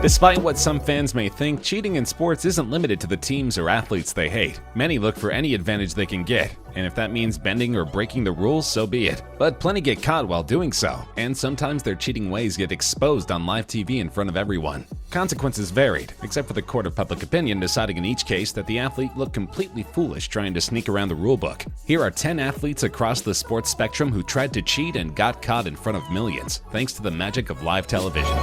Despite what some fans may think, cheating in sports isn't limited to the teams or athletes they hate. Many look for any advantage they can get, and if that means bending or breaking the rules, so be it. But plenty get caught while doing so, and sometimes their cheating ways get exposed on live TV in front of everyone. Consequences varied, except for the court of public opinion deciding in each case that the athlete looked completely foolish trying to sneak around the rulebook. Here are 10 athletes across the sports spectrum who tried to cheat and got caught in front of millions, thanks to the magic of live television.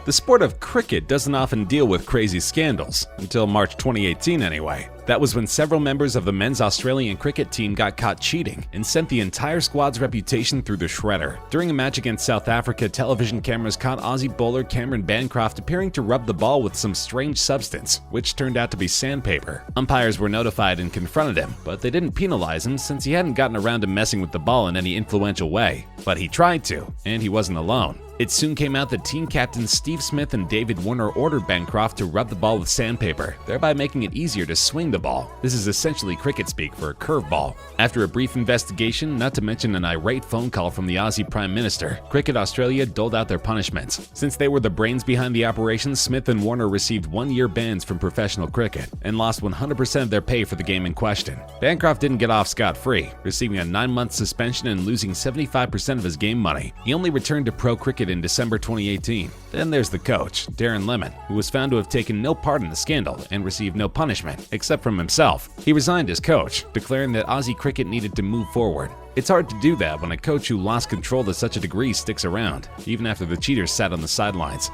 The sport of cricket doesn't often deal with crazy scandals, until March 2018 anyway. That was when several members of the men's Australian cricket team got caught cheating and sent the entire squad's reputation through the shredder. During a match against South Africa, television cameras caught Aussie bowler Cameron Bancroft appearing to rub the ball with some strange substance, which turned out to be sandpaper. Umpires were notified and confronted him, but they didn't penalize him since he hadn't gotten around to messing with the ball in any influential way. But he tried to, and he wasn't alone. It soon came out that team captains Steve Smith and David Warner ordered Bancroft to rub the ball with sandpaper, thereby making it easier to swing the ball. This is essentially cricket speak for a curveball. After a brief investigation, not to mention an irate phone call from the Aussie Prime Minister, Cricket Australia doled out their punishments. Since they were the brains behind the operation, Smith and Warner received 1-year bans from professional cricket and lost 100% of their pay for the game in question. Bancroft didn't get off scot-free, receiving a 9-month suspension and losing 75% of his game money. He only returned to pro cricket in December 2018. Then there's the coach, Darren Lemon, who was found to have taken no part in the scandal and received no punishment, except from himself. He resigned as coach, declaring that Aussie cricket needed to move forward. It's hard to do that when a coach who lost control to such a degree sticks around, even after the cheaters sat on the sidelines.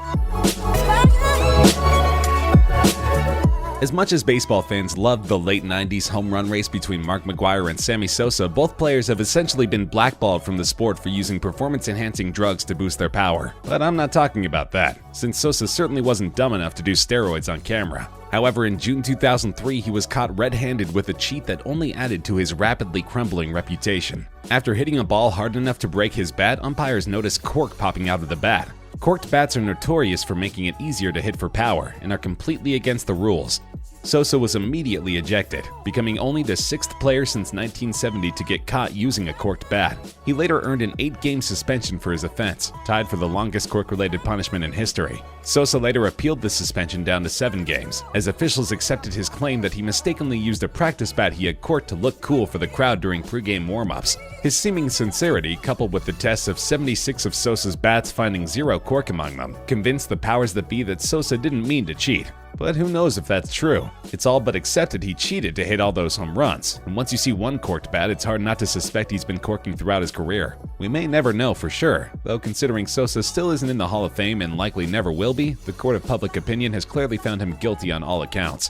As much as baseball fans loved the late 90s home run race between Mark McGwire and Sammy Sosa, both players have essentially been blackballed from the sport for using performance-enhancing drugs to boost their power. But I'm not talking about that, since Sosa certainly wasn't dumb enough to do steroids on camera. However, in June 2003, he was caught red-handed with a cheat that only added to his rapidly crumbling reputation. After hitting a ball hard enough to break his bat, umpires noticed cork popping out of the bat. Corked bats are notorious for making it easier to hit for power and are completely against the rules. Sosa was immediately ejected, becoming only the 6th player since 1970 to get caught using a corked bat. He later earned an 8-game suspension for his offense, tied for the longest cork-related punishment in history. Sosa later appealed the suspension down to 7 games, as officials accepted his claim that he mistakenly used a practice bat he had corked to look cool for the crowd during pregame warm-ups. His seeming sincerity, coupled with the tests of 76 of Sosa's bats finding 0 cork among them, convinced the powers that be that Sosa didn't mean to cheat. But who knows if that's true? It's all but accepted he cheated to hit all those home runs, and once you see one corked bat, it's hard not to suspect he's been corking throughout his career. We may never know for sure, though considering Sosa still isn't in the Hall of Fame and likely never will be, the court of public opinion has clearly found him guilty on all accounts.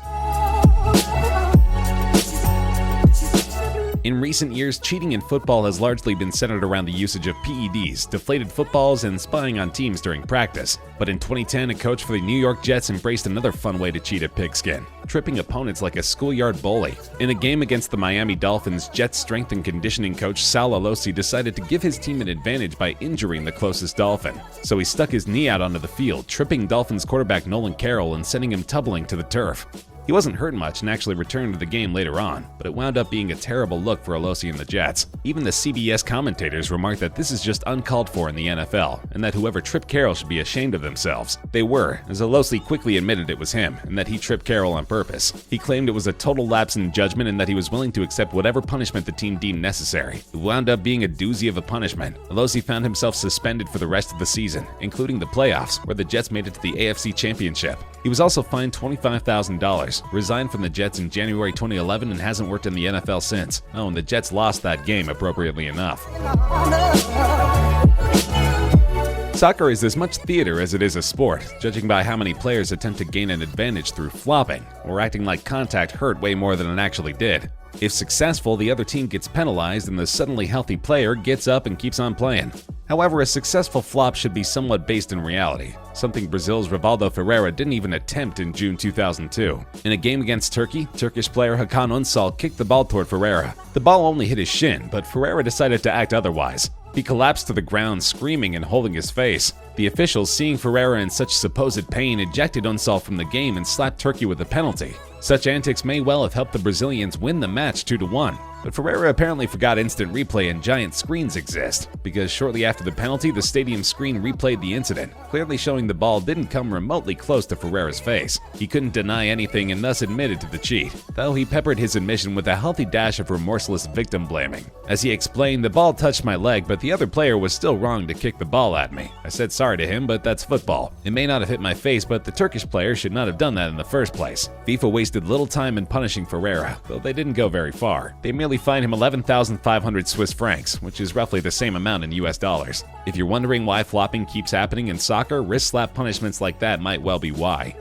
In recent years, cheating in football has largely been centered around the usage of PEDs, deflated footballs, and spying on teams during practice. But in 2010, a coach for the New York Jets embraced another fun way to cheat at pigskin, tripping opponents like a schoolyard bully. In a game against the Miami Dolphins, Jets strength and conditioning coach Sal Alosi decided to give his team an advantage by injuring the closest Dolphin. So he stuck his knee out onto the field, tripping Dolphins quarterback Nolan Carroll and sending him tumbling to the turf. He wasn't hurt much and actually returned to the game later on, but it wound up being a terrible look for Alosi and the Jets. Even the CBS commentators remarked that this is just uncalled for in the NFL, and that whoever tripped Carroll should be ashamed of themselves. They were, as Alosi quickly admitted it was him, and that he tripped Carroll on purpose. He claimed it was a total lapse in judgment and that he was willing to accept whatever punishment the team deemed necessary. It wound up being a doozy of a punishment. Alosi found himself suspended for the rest of the season, including the playoffs, where the Jets made it to the AFC Championship. He was also fined $25,000, resigned from the Jets in January 2011 and hasn't worked in the NFL since. Oh, and the Jets lost that game appropriately enough. Soccer is as much theater as it is a sport, judging by how many players attempt to gain an advantage through flopping, or acting like contact hurt way more than it actually did. If successful, the other team gets penalized and the suddenly healthy player gets up and keeps on playing. However, a successful flop should be somewhat based in reality, something Brazil's Rivaldo Ferreira didn't even attempt in June 2002. In a game against Turkey, Turkish player Hakan Ünsal kicked the ball toward Ferreira. The ball only hit his shin, but Ferreira decided to act otherwise. He collapsed to the ground, screaming and holding his face. The officials, seeing Ferreira in such supposed pain, ejected Ünsal from the game and slapped Turkey with a penalty. Such antics may well have helped the Brazilians win the match 2-1. But Ferreira apparently forgot instant replay and giant screens exist, because shortly after the penalty, the stadium screen replayed the incident, clearly showing the ball didn't come remotely close to Ferreira's face. He couldn't deny anything and thus admitted to the cheat, though he peppered his admission with a healthy dash of remorseless victim blaming. As he explained, the ball touched my leg, but the other player was still wrong to kick the ball at me. I said sorry to him, but that's football. It may not have hit my face, but the Turkish player should not have done that in the first place. FIFA wasted little time in punishing Ferreira, though they didn't go very far. They merely fined him 11,500 Swiss francs, which is roughly the same amount in US dollars. If you're wondering why flopping keeps happening in soccer, wrist slap punishments like that might well be why.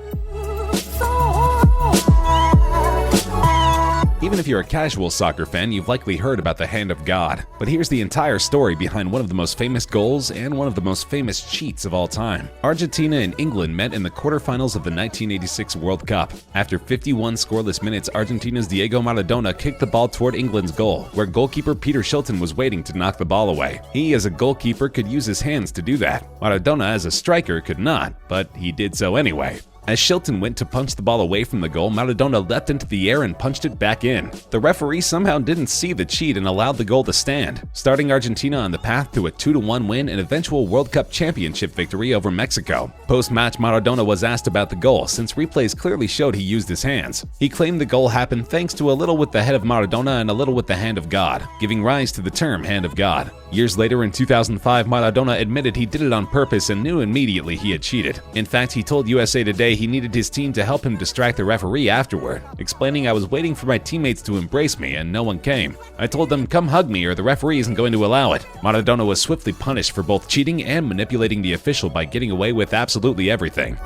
Even if you're a casual soccer fan, you've likely heard about the Hand of God. But here's the entire story behind one of the most famous goals and one of the most famous cheats of all time. Argentina and England met in the quarterfinals of the 1986 World Cup. After 51 scoreless minutes, Argentina's Diego Maradona kicked the ball toward England's goal, where goalkeeper Peter Shilton was waiting to knock the ball away. He, as a goalkeeper, could use his hands to do that. Maradona, as a striker, could not, but he did so anyway. As Shilton went to punch the ball away from the goal, Maradona leapt into the air and punched it back in. The referee somehow didn't see the cheat and allowed the goal to stand, starting Argentina on the path to a 2-1 win and eventual World Cup championship victory over Mexico. Post-match, Maradona was asked about the goal, since replays clearly showed he used his hands. He claimed the goal happened thanks to a little with the head of Maradona and a little with the hand of God, giving rise to the term Hand of God. Years later, in 2005, Maradona admitted he did it on purpose and knew immediately he had cheated. In fact, he told USA Today he needed his team to help him distract the referee afterward, explaining, "I was waiting for my teammates to embrace me and no one came. I told them, come hug me or the referee isn't going to allow it." Maradona was swiftly punished for both cheating and manipulating the official by getting away with absolutely everything.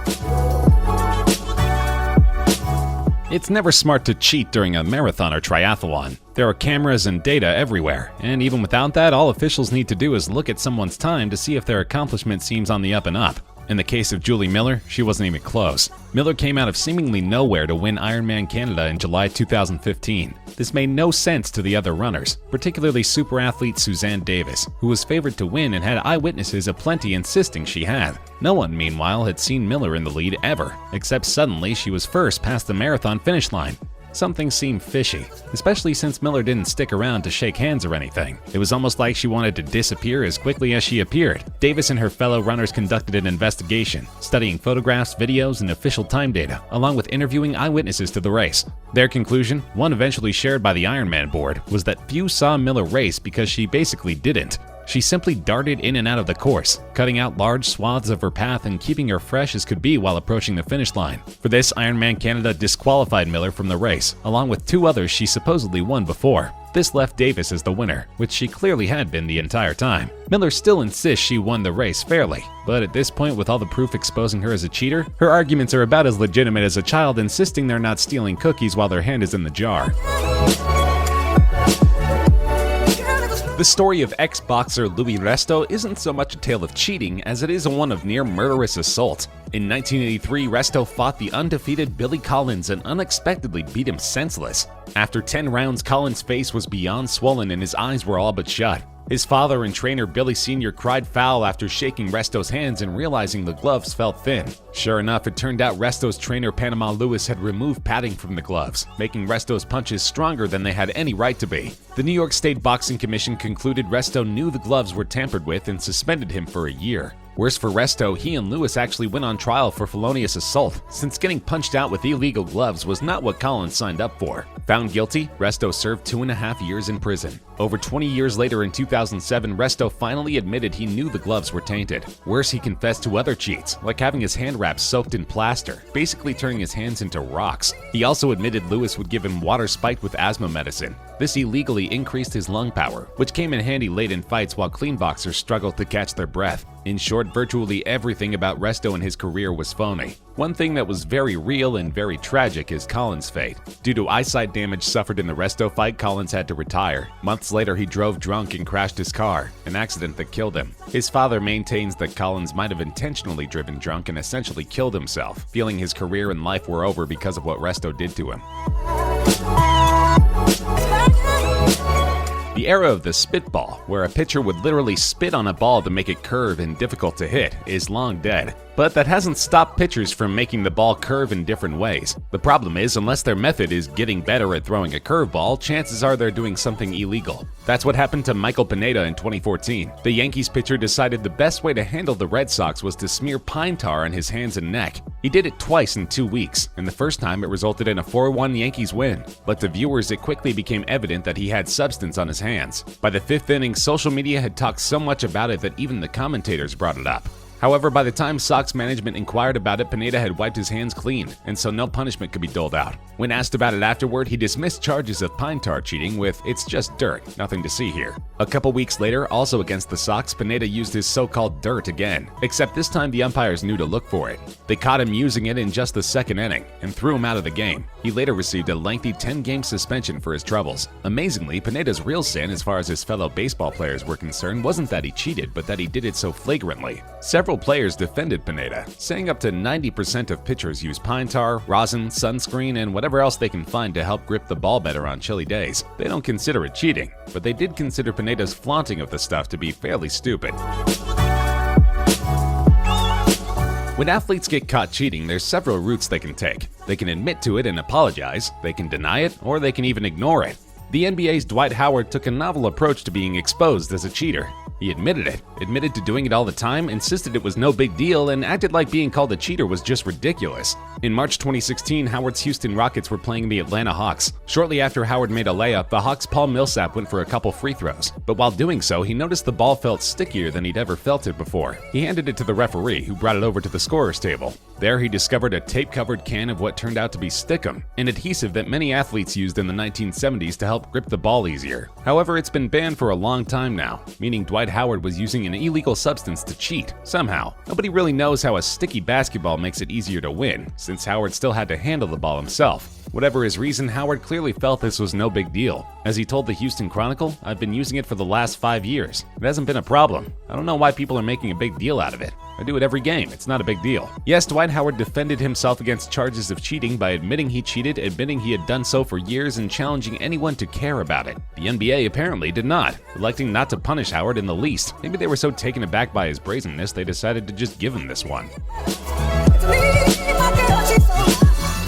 It's never smart to cheat during a marathon or triathlon. There are cameras and data everywhere, and even without that, all officials need to do is look at someone's time to see if their accomplishment seems on the up and up. In the case of Julie Miller, she wasn't even close. Miller came out of seemingly nowhere to win Ironman Canada in July 2015. This made no sense to the other runners, particularly super athlete Suzanne Davis, who was favored to win and had eyewitnesses aplenty insisting she had. No one, meanwhile, had seen Miller in the lead ever, except suddenly she was first past the marathon finish line. Something seemed fishy, especially since Miller didn't stick around to shake hands or anything. It was almost like she wanted to disappear as quickly as she appeared. Davis and her fellow runners conducted an investigation, studying photographs, videos, and official time data, along with interviewing eyewitnesses to the race. Their conclusion, one eventually shared by the Ironman board, was that few saw Miller race because she basically didn't. She simply darted in and out of the course, cutting out large swaths of her path and keeping her fresh as could be while approaching the finish line. For this, Ironman Canada disqualified Miller from the race, along with two others she supposedly won before. This left Davis as the winner, which she clearly had been the entire time. Miller still insists she won the race fairly, but at this point, with all the proof exposing her as a cheater, her arguments are about as legitimate as a child insisting they're not stealing cookies while their hand is in the jar. The story of ex-boxer Louie Resto isn't so much a tale of cheating as it is one of near murderous assault. In 1983, Resto fought the undefeated Billy Collins and unexpectedly beat him senseless. After 10 rounds, Collins' face was beyond swollen and his eyes were all but shut. His father and trainer Billy Sr. cried foul after shaking Resto's hands and realizing the gloves felt thin. Sure enough, it turned out Resto's trainer Panama Lewis had removed padding from the gloves, making Resto's punches stronger than they had any right to be. The New York State Boxing Commission concluded Resto knew the gloves were tampered with and suspended him for a year. Worse for Resto, he and Lewis actually went on trial for felonious assault, since getting punched out with illegal gloves was not what Collins signed up for. Found guilty, Resto served 2.5 years in prison. Over 20 years later in 2007, Resto finally admitted he knew the gloves were tainted. Worse, he confessed to other cheats, like having his hand wraps soaked in plaster, basically turning his hands into rocks. He also admitted Lewis would give him water spiked with asthma medicine. This illegally increased his lung power, which came in handy late in fights while clean boxers struggled to catch their breath. In short, virtually everything about Resto and his career was phony. One thing that was very real and very tragic is Collins' fate. Due to eyesight damage suffered in the Resto fight, Collins had to retire. Months later, he drove drunk and crashed his car, an accident that killed him. His father maintains that Collins might have intentionally driven drunk and essentially killed himself, feeling his career and life were over because of what Resto did to him. The era of the spitball, where a pitcher would literally spit on a ball to make it curve and difficult to hit, is long dead. But that hasn't stopped pitchers from making the ball curve in different ways. The problem is, unless their method is getting better at throwing a curveball, chances are they're doing something illegal. That's what happened to Michael Pineda in 2014. The Yankees pitcher decided the best way to handle the Red Sox was to smear pine tar on his hands and neck. He did it twice in 2 weeks, and the first time it resulted in a 4-1 Yankees win. But to viewers, it quickly became evident that he had substance on his hands. By the 5th inning, social media had talked so much about it that even the commentators brought it up. However, by the time Sox management inquired about it, Pineda had wiped his hands clean, and so no punishment could be doled out. When asked about it afterward, he dismissed charges of pine tar cheating with, "It's just dirt, nothing to see here." A couple weeks later, also against the Sox, Pineda used his so-called dirt again, except this time the umpires knew to look for it. They caught him using it in just the 2nd inning, and threw him out of the game. He later received a lengthy 10-game suspension for his troubles. Amazingly, Pineda's real sin as far as his fellow baseball players were concerned wasn't that he cheated, but that he did it so flagrantly. Several players defended Pineda, saying up to 90% of pitchers use pine tar, rosin, sunscreen, and whatever else they can find to help grip the ball better on chilly days. They don't consider it cheating, but they did consider Pineda's flaunting of the stuff to be fairly stupid. When athletes get caught cheating, there's several routes they can take. They can admit to it and apologize, they can deny it, or they can even ignore it. The NBA's Dwight Howard took a novel approach to being exposed as a cheater. He admitted to doing it all the time, insisted it was no big deal, and acted like being called a cheater was just ridiculous. In March 2016, Howard's Houston Rockets were playing the Atlanta Hawks. Shortly after Howard made a layup, the Hawks' Paul Millsap went for a couple free throws. But while doing so, he noticed the ball felt stickier than he'd ever felt it before. He handed it to the referee, who brought it over to the scorer's table. There, he discovered a tape-covered can of what turned out to be stickum, an adhesive that many athletes used in the 1970s to help grip the ball easier. However, it's been banned for a long time now, meaning Dwight Howard was using an illegal substance to cheat, somehow. Nobody really knows how a sticky basketball makes it easier to win, since Howard still had to handle the ball himself. Whatever his reason, Howard clearly felt this was no big deal. As he told the Houston Chronicle, "I've been using it for the last 5 years. It hasn't been a problem. I don't know why people are making a big deal out of it. I do it every game, it's not a big deal." Yes, Dwight Howard defended himself against charges of cheating by admitting he cheated, admitting he had done so for years, and challenging anyone to care about it. The NBA apparently did not, electing not to punish Howard in the least. Maybe they were so taken aback by his brazenness they decided to just give him this one.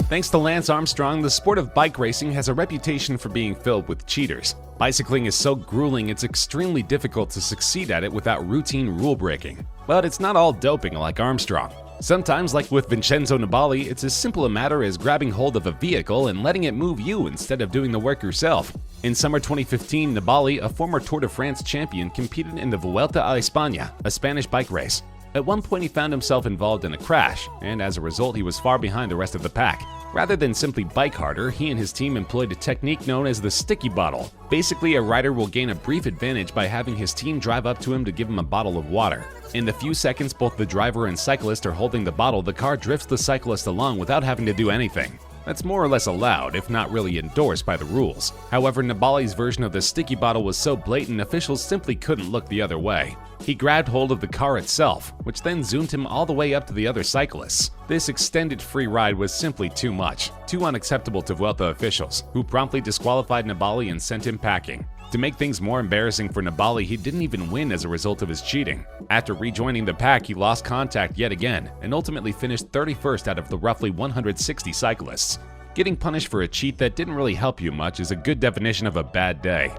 Thanks to Lance Armstrong, the sport of bike racing has a reputation for being filled with cheaters. Bicycling is so grueling it's extremely difficult to succeed at it without routine rule breaking. But it's not all doping like Armstrong. Sometimes, like with Vincenzo Nibali, it's as simple a matter as grabbing hold of a vehicle and letting it move you instead of doing the work yourself. In summer 2015, Nibali, a former Tour de France champion, competed in the Vuelta a España, a Spanish bike race. At one point, he found himself involved in a crash, and as a result, he was far behind the rest of the pack. Rather than simply bike harder, he and his team employed a technique known as the sticky bottle. Basically, a rider will gain a brief advantage by having his team drive up to him to give him a bottle of water. In the few seconds both the driver and cyclist are holding the bottle, the car drifts the cyclist along without having to do anything. That's more or less allowed, if not really endorsed by the rules. However, Nibali's version of the sticky bottle was so blatant, officials simply couldn't look the other way. He grabbed hold of the car itself, which then zoomed him all the way up to the other cyclists. This extended free ride was simply too much, too unacceptable to Vuelta officials, who promptly disqualified Nibali and sent him packing. To make things more embarrassing for Nibali, he didn't even win as a result of his cheating. After rejoining the pack, he lost contact yet again, and ultimately finished 31st out of the roughly 160 cyclists. Getting punished for a cheat that didn't really help you much is a good definition of a bad day.